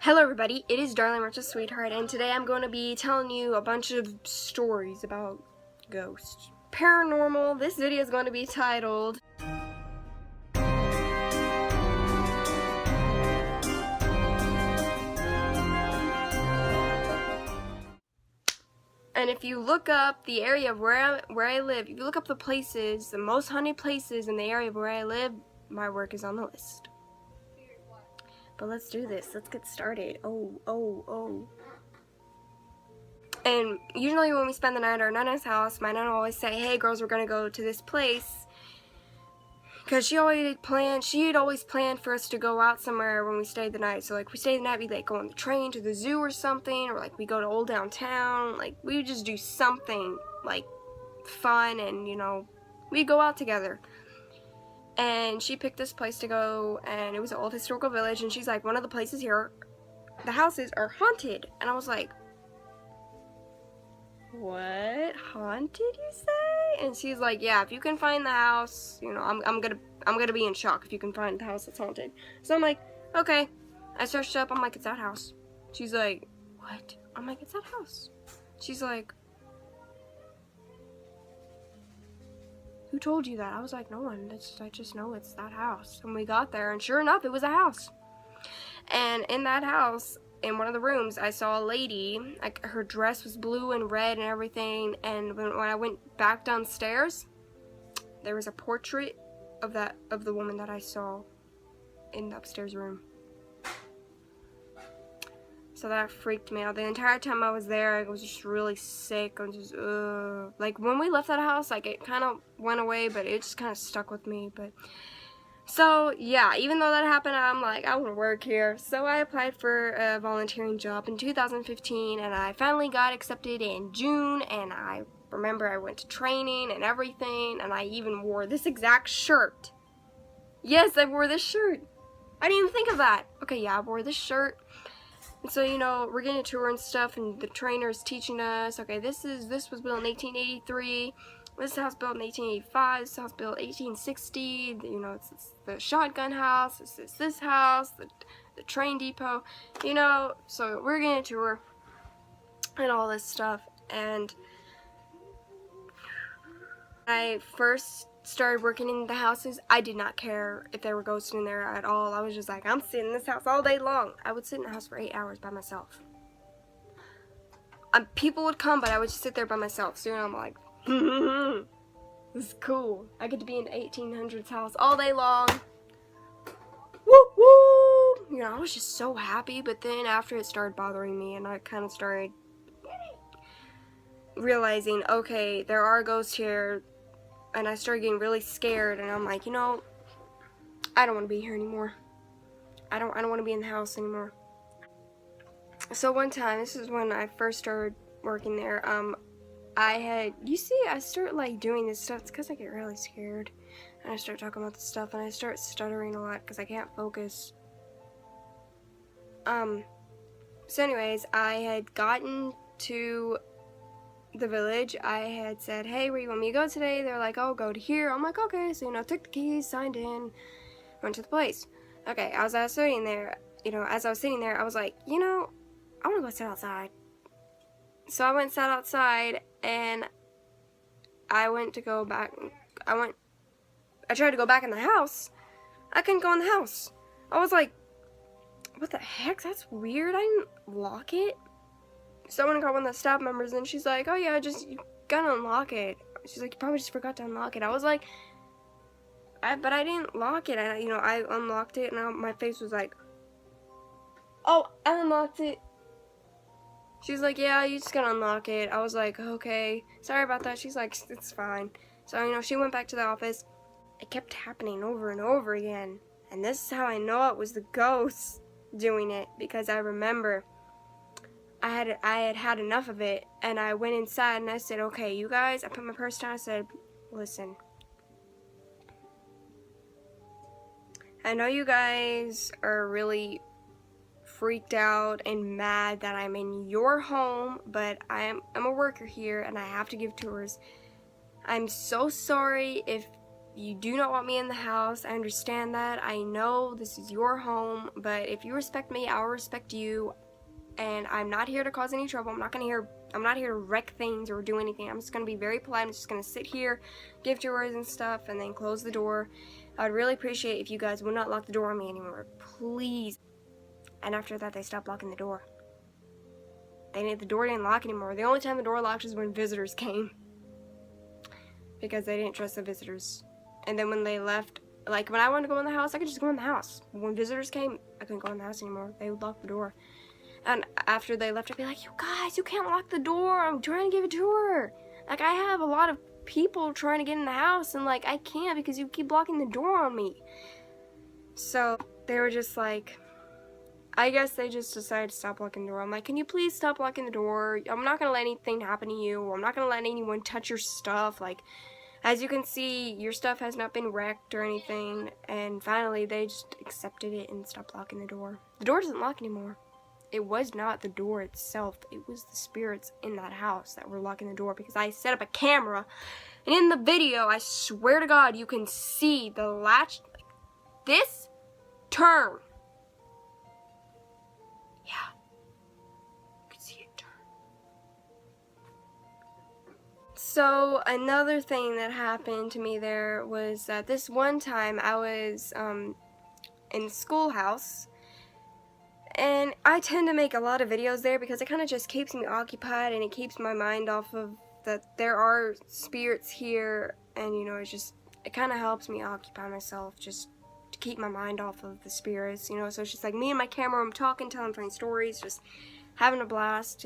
Hello everybody, it is Darling Merchant Sweetheart, and today I'm going to be telling you a bunch of stories about ghosts. Paranormal. This video is going to be titled And if you look up the area of where I live, if you look up the places, the most haunted places in the area of where I live, my work is on the list. But let's do this. Let's get started. Oh. And usually when we spend the night at our Nana's house, my Nana will always say, hey girls, we're gonna go to this place. Because she'd always planned for us to go out somewhere when we stayed the night. So like we stayed the night, we'd like go on the train to the zoo or something, or like we go to old downtown. Like we would just do something like fun, and you know, we'd go out together. And she picked this place to go, and it was an old historical village, and she's like, one of the places here, the houses are haunted. And I was like, what? Haunted, you say? And she's like, yeah, if you can find the house, you know, I'm gonna be in shock if you can find the house that's haunted. So I'm like, okay. I searched up, I'm like, it's that house. She's like, what? I'm like, it's that house. She's like, who told you that? I was like, no one. I just know it's that house. And we got there, and sure enough, it was a house. And in that house, in one of the rooms, I saw a lady. Like, her dress was blue and red and everything. And when I went back downstairs, there was a portrait of the woman that I saw in the upstairs room. So that freaked me out. The entire time I was there, I was just really sick. I was just, like, when we left that house, like, it kind of went away, but it just kind of stuck with me. But so, yeah, even though that happened, I'm like, I want to work here. So I applied for a volunteering job in 2015, and I finally got accepted in June. And I remember I went to training and everything, and I even wore this exact shirt. Yes, I wore this shirt. I didn't even think of that. Okay, yeah, I wore this shirt. And so, you know, we're getting a tour and stuff, and the trainer's teaching us, okay, this was built in 1883, this house built in 1885, this house built 1860, you know, it's the shotgun house, this house, the train depot, you know. So we're getting a tour and all this stuff. And I first started working in the houses, I did not care if there were ghosts in there at all. I was just like, I'm sitting in this house all day long. I would sit in the house for 8 hours by myself. People would come, but I would just sit there by myself. So, you know, I'm like, this is cool. I get to be in the 1800s house all day long. Woo woo! You know, I was just so happy. But then after it started bothering me, and I kind of started realizing, okay, there are ghosts here. And I started getting really scared, and I'm like, you know, I don't want to be here anymore. I don't want to be in the house anymore. So one time, this is when I first started working there, I start like doing this stuff. It's because I get really scared, and I start talking about this stuff, and I start stuttering a lot because I can't focus. So anyways, I had gotten to the village. I had said, hey, where do you want me to go today? They're like, oh, go to here. I'm like, okay. So, you know, took the keys, signed in, went to the place. Okay, as I was sitting there, I was like, you know, I want to go sit outside. So I went and sat outside, and I went to go back. I tried to go back in the house. I couldn't go in the house. I was like, what the heck? That's weird. I didn't lock it. Someone called one of the staff members, and she's like, oh yeah, you gotta unlock it. She's like, you probably just forgot to unlock it. I was like, but I didn't lock it. I unlocked it, and my face was like, oh, I unlocked it. She's like, yeah, you just gotta unlock it. I was like, okay, sorry about that. She's like, it's fine. So, you know, she went back to the office. It kept happening over and over again. And this is how I know it was the ghosts doing it, because I remember I had enough of it, and I went inside and I said, okay, you guys, I put my purse down. I said, listen, I know you guys are really freaked out and mad that I'm in your home, but I'm a worker here, and I have to give tours. I'm so sorry if you do not want me in the house. I understand that. I know this is your home, but if you respect me, I'll respect you. And I'm not here to cause any trouble. I'm not here to wreck things or do anything. I'm just gonna be very polite. I'm just gonna sit here, give tours and stuff, and then close the door. I would really appreciate if you guys would not lock the door on me anymore, please. And after that, they stopped locking the door. The door didn't lock anymore. The only time the door locked was when visitors came, because they didn't trust the visitors. And then when they left, like when I wanted to go in the house, I could just go in the house. When visitors came, I couldn't go in the house anymore. They would lock the door. And after they left, I'd be like, you guys, you can't lock the door. I'm trying to give a tour. Like, I have a lot of people trying to get in the house, and like, I can't because you keep blocking the door on me. So they were just like, I guess they just decided to stop locking the door. I'm like, can you please stop locking the door? I'm not going to let anything happen to you. I'm not going to let anyone touch your stuff. Like, as you can see, your stuff has not been wrecked or anything. And finally, they just accepted it and stopped locking the door. The door doesn't lock anymore. It was not the door itself. It was the spirits in that house that were locking the door, because I set up a camera. And in the video, I swear to God, you can see the latch, like, this turn. Yeah. You can see it turn. So another thing that happened to me there was that this one time I was in the schoolhouse, and I tend to make a lot of videos there because it kind of just keeps me occupied, and it keeps my mind off of that there are spirits here, and you know, it kind of helps me occupy myself, just to keep my mind off of the spirits, you know. So it's just like me and my camera, I'm talking, telling funny stories, just having a blast.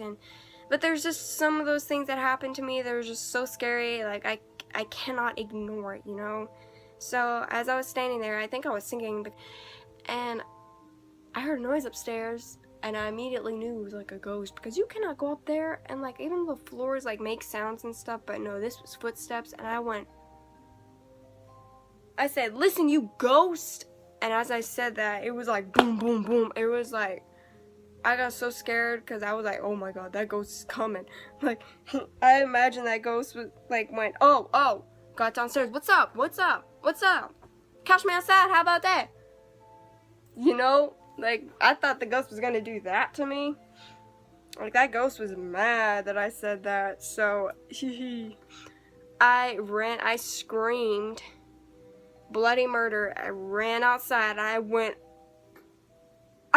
But there's just some of those things that happened to me that were just so scary, like I cannot ignore it, you know. So as I was standing there, I think I was singing, and I heard a noise upstairs, and I immediately knew it was like a ghost, because you cannot go up there and like even the floors like make sounds and stuff, but no, this was footsteps. And I said, listen, you ghost. And as I said that, it was like boom, boom, boom. It was like, I got so scared because I was like, oh my God, that ghost is coming. Like, I imagine that ghost was like, went, oh, got downstairs. What's up? Catch me outside. How about that? You know, like, I thought the ghost was gonna do that to me. Like, that ghost was mad that I said that. So, I screamed bloody murder. I ran outside. I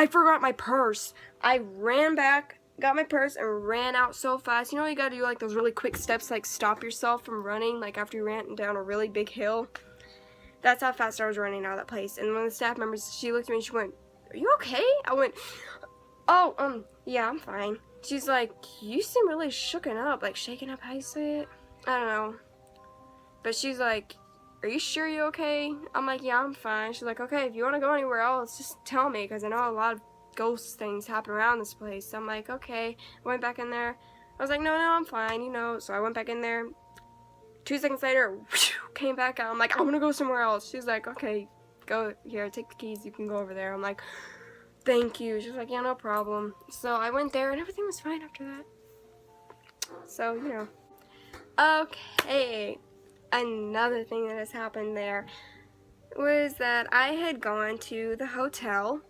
forgot my purse. I ran back, got my purse, and ran out so fast. You know, you gotta do like those really quick steps, like stop yourself from running, like after you ran down a really big hill. That's how fast I was running out of that place. And one of the staff members, she looked at me and she went, are you okay? I went, oh, yeah, I'm fine. She's like, you seem really shaken up, like shaken up, how you say it? I don't know. But she's like, are you sure you're okay? I'm like, yeah, I'm fine. She's like, okay, if you want to go anywhere else, just tell me, because I know a lot of ghost things happen around this place. So I'm like, okay. I went back in there. I was like, no, I'm fine, you know. So I went back in there. 2 seconds later, came back out. I'm like, I want to go somewhere else. She's like, okay, go here, take the keys, you can go over there. I'm like, thank you. She's like, yeah, no problem. So I went there and everything was fine after that. So, you know. Okay. Another thing that has happened there was that I had gone to the hotel,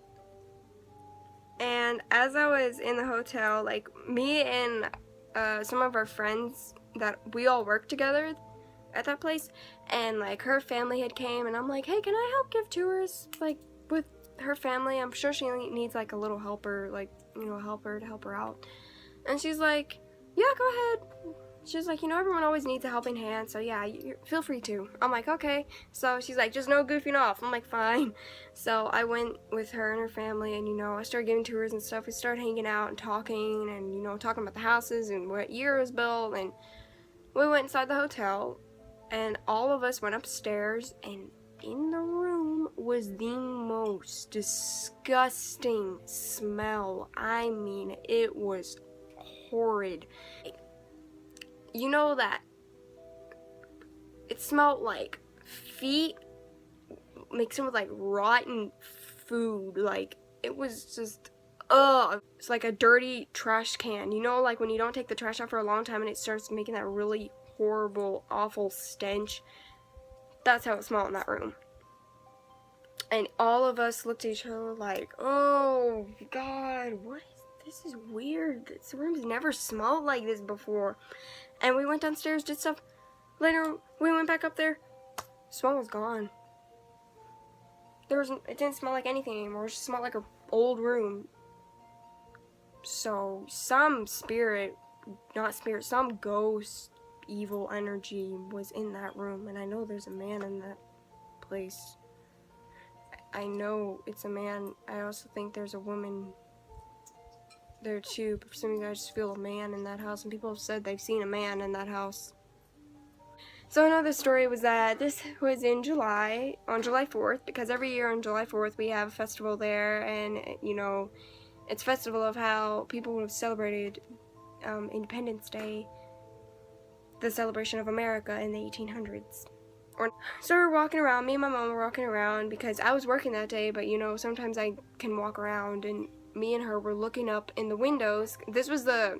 and as I was in the hotel, like, me and some of our friends that we all worked together at that place, and like her family had came, and I'm like, hey, can I help give tours like with her family? I'm sure she needs like a little helper, like, you know, helper to help her out. And she's like, yeah, go ahead. She's like, you know, everyone always needs a helping hand, so yeah, feel free to. I'm like, okay. So she's like, just no goofing off. I'm like, fine. So I went with her and her family, and, you know, I started giving tours and stuff. We started hanging out and talking, and, you know, talking about the houses and what year it was built, and we went inside the hotel, and all of us went upstairs, and in the room was the most disgusting smell. I mean, it was horrid. You know that it smelled like feet mixed in with like rotten food. Like, it was just, ugh. It's like a dirty trash can. You know, like when you don't take the trash out for a long time and it starts making that really horrible, awful stench. That's how it smelled in that room. And all of us looked at each other like, oh God, what is this? Is weird. This room's never smelled like this before. And we went downstairs, did stuff. Later, we went back up there. Smell was gone. It didn't smell like anything anymore. It just smelled like an old room. So some some ghost, evil energy was in that room. And I know there's a man in that place. I know it's a man. I also think there's a woman there too. But for some reason I just feel a man in that house. And people have said they've seen a man in that house. So another story was that this was in July, on July 4th, because every year on July 4th we have a festival there, and you know, it's a festival of how people would have celebrated Independence Day, the celebration of America in the 1800s. So we're walking around, me and my mom were walking around because I was working that day, but you know, sometimes I can walk around, and me and her were looking up in the windows. This was the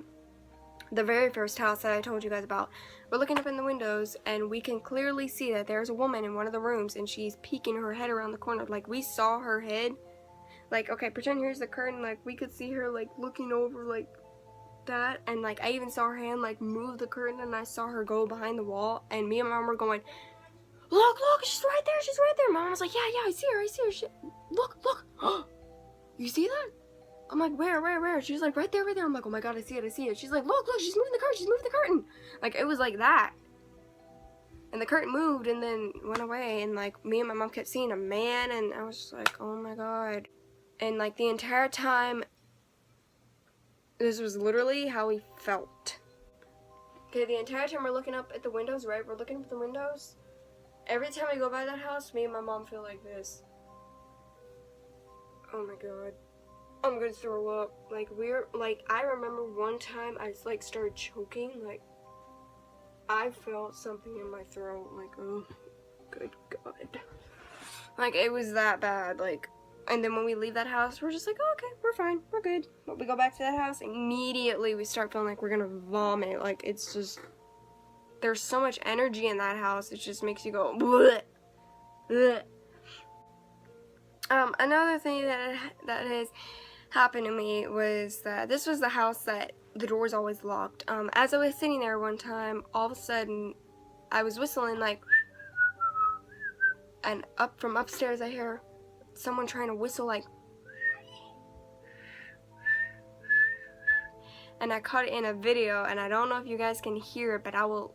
very first house that I told you guys about. We're looking up in the windows and we can clearly see that there's a woman in one of the rooms and she's peeking her head around the corner. Like, we saw her head. Like, okay, pretend here's the curtain. Like, we could see her like looking over like that, and like I even saw her hand like move the curtain, and I saw her go behind the wall, and me and my mom were going, look, she's right there, she's right there. Mom was like, yeah, I see her. Look. You see that? I'm like, where? She's like, right there. I'm like, oh my God, I see it. She's like, look, she's moving the curtain. Like, it was like that. And the curtain moved and then went away, and like, me and my mom kept seeing a man, and I was just like, oh my God. And like, the entire time, this was literally how we felt. Okay, the entire time we're looking up at the windows, right? We're looking up at the windows. Every time I go by that house, me and my mom feel like this. Oh my God. I'm gonna throw up. Like, I remember one time I just like started choking. Like, I felt something in my throat. Like, oh, good God. Like, it was that bad. Like, and then when we leave that house, we're just like, oh, okay, we're fine, we're good. But we go back to that house, immediately we start feeling like we're gonna vomit. Like, it's just, there's so much energy in that house, it just makes you go, bleh, bleh. Another thing that has happened to me was that this was the house that the door's always locked. As I was sitting there one time, all of a sudden, I was whistling like, and up from upstairs I hear someone trying to whistle like, and I caught it in a video, and I don't know if you guys can hear it, but I will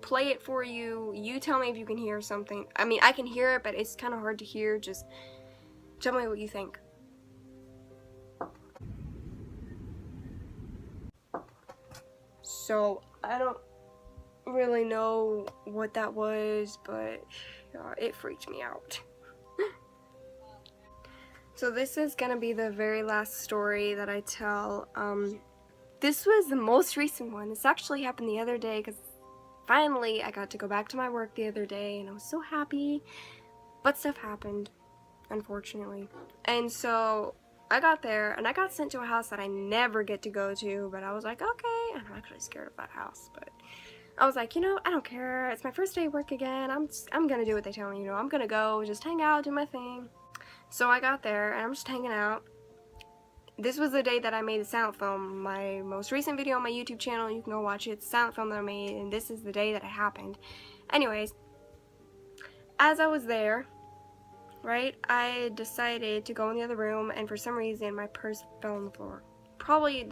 play it for you. You tell me if you can hear something. I mean, I can hear it, but it's kind of hard to hear. Just tell me what you think. So, I don't really know what that was, but it freaked me out. So this is gonna be the very last story that I tell. This was the most recent one. This actually happened the other day, because finally I got to go back to my work the other day, and I was so happy, but stuff happened, unfortunately. And so I got there, and I got sent to a house that I never get to go to, but I was like, okay, and I'm actually scared of that house, but I was like, you know, I don't care, it's my first day of work again, I'm gonna do what they tell me, you know, I'm gonna go, just hang out, do my thing. So I got there, and I'm just hanging out. This was the day that I made the silent film, my most recent video on my YouTube channel, you can go watch it, it's a silent film that I made, and this is the day that it happened. Anyways, as I was there, right, I decided to go in the other room, and for some reason my purse fell on the floor. Probably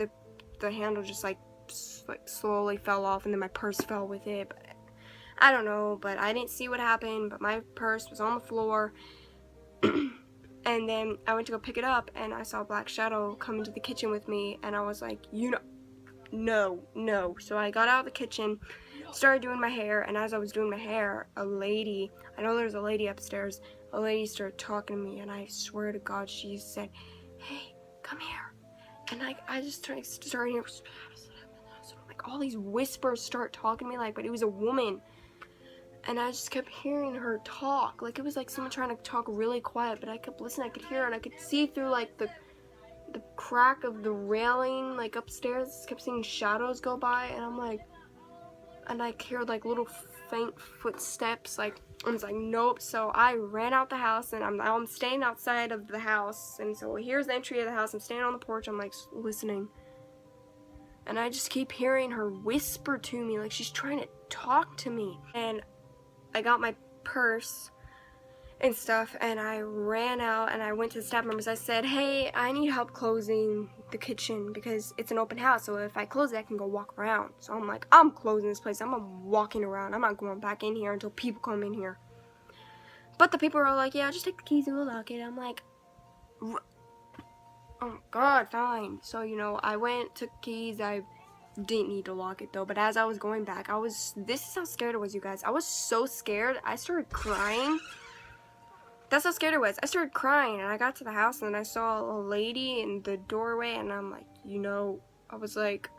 the handle just like slowly fell off, and then my purse fell with it, but I don't know, but I didn't see what happened, but my purse was on the floor. And then I went to go pick it up, and I saw a black shadow come into the kitchen with me, and I was like, you know, no. So I got out of the kitchen, started doing my hair, and as I was doing my hair, a lady, I know there's a lady upstairs, a lady started talking to me, and I swear to God, she said, hey, come here. And I just started hearing, like, all these whispers start talking to me, like, but it was a woman. And I just kept hearing her talk. Like, it was like someone trying to talk really quiet, but I kept listening, I could hear her, and I could see through, like, the crack of the railing, like, upstairs. I kept seeing shadows go by, and I'm like, and I heard, like, little faint footsteps. Like, I was like, nope. So I ran out the house, and I'm staying outside of the house. And so here's the entry of the house. I'm standing on the porch. I'm like listening. And I just keep hearing her whisper to me, like she's trying to talk to me. And I got my purse and stuff, and I ran out, and I went to the staff members. I said, hey, I need help closing the kitchen because it's an open house, so if I close it, I can go walk around. So I'm like, I'm closing this place. I'm walking around. I'm not going back in here until people come in here. But the people are like, yeah, just take the keys and we'll lock it. I'm like, oh God, fine. So, you know, I went, took keys. I didn't need to lock it though, but as I was going back, this is how scared I was, you guys. I was so scared, I started crying. That's how scared I was. I started crying, and I got to the house, and I saw a lady in the doorway, and I'm like, you know, I was like,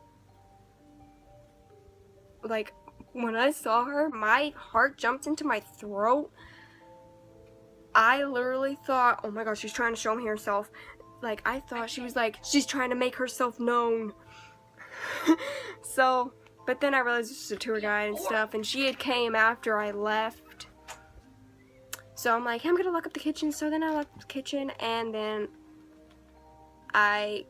when I saw her, my heart jumped into my throat. I literally thought, oh my gosh, she's trying to show me herself. Like, I thought she was like, she's trying to make herself known. So, but then I realized it was a tour guide and stuff, and she had came after I left. So I'm like, hey, I'm gonna lock up the kitchen. So then I locked the kitchen, and then I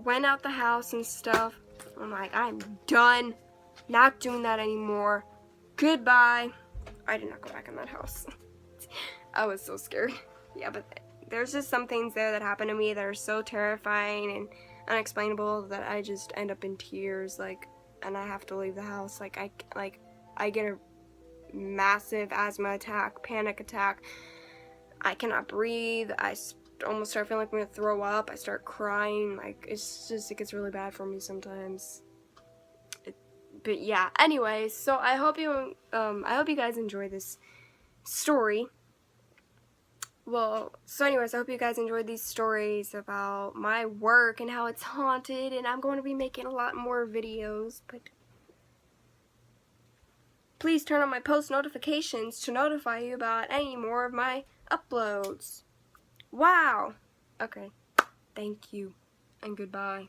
went out the house and stuff. I'm like, I'm done. Not doing that anymore. Goodbye. I did not go back in that house. I was so scared. Yeah, but there's just some things there that happen to me that are so terrifying and unexplainable that I just end up in tears, like, and I have to leave the house. I get a massive asthma attack, panic attack. I cannot breathe. I almost start feeling like I'm gonna throw up. I start crying. Like, it gets really bad for me sometimes. But yeah, anyways, so I hope you guys enjoy this story. Well, so anyways, I hope you guys enjoyed these stories about my work and how it's haunted, and I'm going to be making a lot more videos, but please turn on my post notifications to notify you about any more of my uploads. Wow! Okay, thank you, and goodbye.